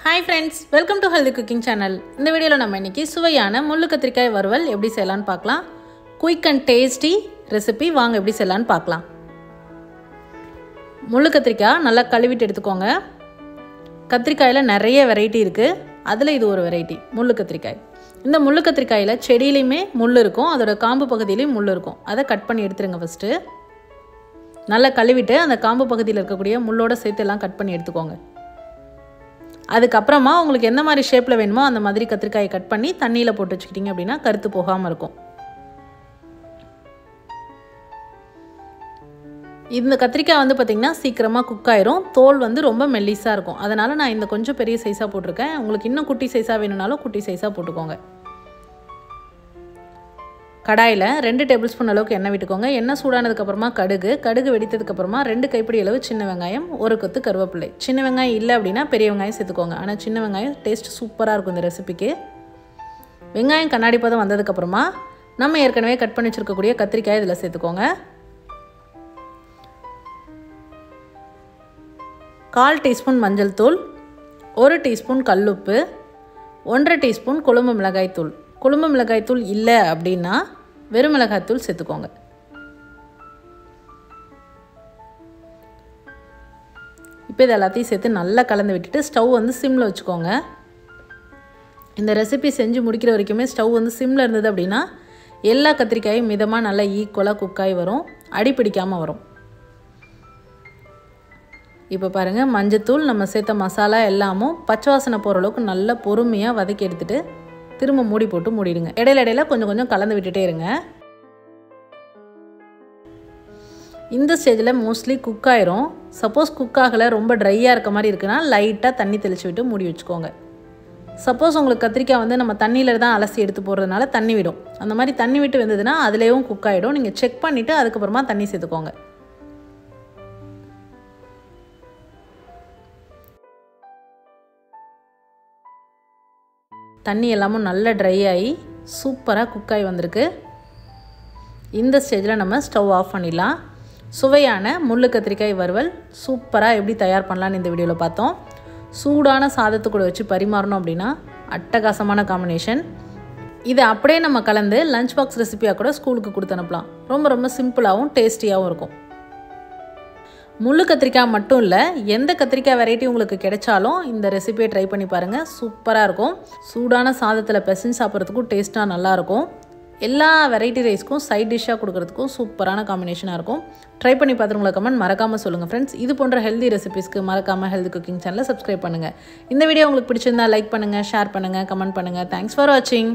Hi friends, welcome to Healthy Cooking Channel. In this video, we will சுவையான முள்ளு கத்திரிக்காய் வறுவல் எப்படி செய்யலாம்னு பார்க்கலாம். Quick and tasty recipe வாங்க எப்படி செய்யலாம்னு பார்க்கலாம். முள்ளு கத்திரிக்காய் நல்லா கழுவிட்டு எடுத்துக்கோங்க. கத்திரிக்காயில நிறைய வெரைட்டி இருக்கு. அதுல இது ஒரு வெரைட்டி முள்ளு கத்திரிக்காய். இந்த முள்ளு கத்திரிக்காயில செடியிலயுமே முள் இருக்கும், அதோட காம்பு பகுதியிலயும் முள் இருக்கும். அதை கட் பண்ணி எடுத்துருங்க ஃபர்ஸ்ட். நல்லா கழுவிட்டு அந்த காம்பு பகுதியில் இருக்கக்கூடிய முள்ளோட சேர்த்து எல்லாம் கட் பண்ணி எடுத்துக்கோங்க. அதுக்கு அப்புறமா உங்களுக்கு என்ன மாதிரி ஷேப்ல வேணுமோ அந்த மாதிரி கத்திரிக்காயை கட் பண்ணி தண்ணியில போட்டு வச்சிட்டீங்க அப்படினா கருத்து போகாம இருக்கும். இந்த கத்திரிக்காய் வந்து பாத்தீங்கன்னா சீக்கிரமா குக் ஆயிரும். தோல் வந்து ரொம்ப மெல்லிசா இருக்கும். அதனால நான் இந்த கொஞ்சம் பெரிய சைஸா போட்டுருக்கேன். உங்களுக்கு இன்னும் குட்டி சைஸா வேணும்னாலும் குட்டி சைஸா போட்டுக்கோங்க. கடாயில 2 டேபிள்ஸ்பூன் அளவுக்கு எண்ணெய் விட்டுக்கோங்க. எண்ணெய் சூடானதுக்கு அப்புறமா கடுகு வெடித்ததுக்கு அப்புறமா 2 கைப்பிடி அளவு சின்ன வெங்காயம், 1 கொத்து கருவேப்பிலை. சின்ன வெங்காயம் இல்ல அப்படினா பெரிய வெங்காயம் சேர்த்துக்கோங்க. ஆனா சின்ன வெங்காயம் டேஸ்ட் சூப்பரா இருக்கும் இந்த ரெசிபிக்கு. வெங்காயம் கண்ணாடி பதம் வந்ததுக்கு அப்புறமா நம்ம ஏற்கனவே கட் பண்ணி வச்சிருக்க கூடிய கத்திரிக்காய் இதல சேர்த்துக்கோங்க. 1/4 டீஸ்பூன் மஞ்சள் தூள், 1 டீஸ்பூன் கல்லுப்பு, 1/2 டீஸ்பூன் குழம்பு மிளகாய் தூள். குழம்பு மிளகாய் தூள் இல்ல அப்படினா வெறும் மிளகாய் தூள் சேர்த்துக்கோங்க. இப்போ இத எல்லாத்தையும் சேர்த்து நல்லா கலந்து விட்டுட்டு ஸ்டவ் வந்து சிம்ல வச்சுக்கோங்க. இந்த ரெசிபி செஞ்சு முடிக்கிற வரைக்குமே ஸ்டவ் வந்து சிம்ல இருந்தது அப்படினா எல்லா கத்திரிக்காயும் மிதமா நல்லா ஈக்குவலா குக் ஆகி வரும், அடி பிடிக்காம வரும். இப்போ பாருங்க மஞ்சள் தூள் நம்ம சேர்த்த மசாலா எல்லாமும் பச்சை வாசனை போற அளவுக்கு நல்லா பொறுமையா வதக்கி எடுத்துட்டு திரும்ப மூடி போட்டு மூடிடுங்க. இடையில கொஞ்சம் கலந்து விட்டுட்டே இருங்க. இந்த ஸ்டேஜ்ல மோஸ்ட்லி குக் ஆயிரும். சப்போஸ் குக் ஆகல ரொம்ப ட்ரையா இருக்க மாதிரி இருக்குனா லைட்டா தண்ணி தெளிச்சு விட்டு மூடி வச்சுக்கோங்க. சப்போஸ் உங்களுக்கு கத்திரிக்காய் வந்து நம்ம தண்ணியில தான் அலசி எடுத்து போறதுனால தண்ணி விடும். அந்த மாதிரி தண்ணி விட்டு வெந்ததுனா அதுலயும் குக் ஆயிடும். நீங்க செக் பண்ணிட்டு அதுக்கு அப்புறமா தண்ணி சேர்த்துக்கோங்க. தண்ணி எல்லாமும் நல்லா ட்ரை ஆகி சூப்பராக குக் ஆகி வந்திருக்கு. இந்த ஸ்டேஜில் நம்ம ஸ்டவ் ஆஃப் பண்ணிடலாம். சுவையான முள்ளு கத்திரிக்காய் வறுவல் சூப்பராக எப்படி தயார் பண்ணலான்னு இந்த வீடியோவில் பார்த்தோம். சூடான சாதத்து கூட வச்சு பரிமாறணும் அப்படின்னா அட்டகாசமான காம்பினேஷன். இதை அப்படியே நம்ம கலந்து லஞ்ச் பாக்ஸ் ரெசிபியாக கூட ஸ்கூலுக்கு கொடுத்து அனுப்பலாம். ரொம்ப சிம்பிளாகவும் டேஸ்டியாகவும் இருக்கும். முள்ளு கத்திரிக்காய் மட்டும் இல்லை, எந்த கத்திரிக்காய் வெரைட்டி உங்களுக்கு கிடைச்சாலும் இந்த ரெசிபியை ட்ரை பண்ணி பாருங்கள். சூப்பராக இருக்கும். சூடான சாதத்தில் பிசைஞ்சு சாப்பிட்றதுக்கும் டேஸ்ட்டாக நல்லாயிருக்கும். எல்லா வெரைட்டி ரைஸ்க்கும் சைட் டிஷ்ஷாக கொடுக்குறதுக்கும் சூப்பரான காம்பினேஷனாக இருக்கும். ட்ரை பண்ணி பார்த்துட்டு உங்களை கமெண்ட் மறக்காமல் சொல்லுங்கள் ஃப்ரெண்ட்ஸ். இது போன்ற ஹெல்தி ரெசிபிஸ்க்கு மறக்காமல் ஹெல்தி குக்கிங் சேனலை சப்ஸ்கிரைப் பண்ணுங்கள். இந்த வீடியோ உங்களுக்கு பிடிச்சிருந்தா லைக் பண்ணுங்கள், ஷேர் பண்ணுங்கள், கமெண்ட் பண்ணுங்கள். தேங்க்ஸ் ஃபார் வாட்சிங்.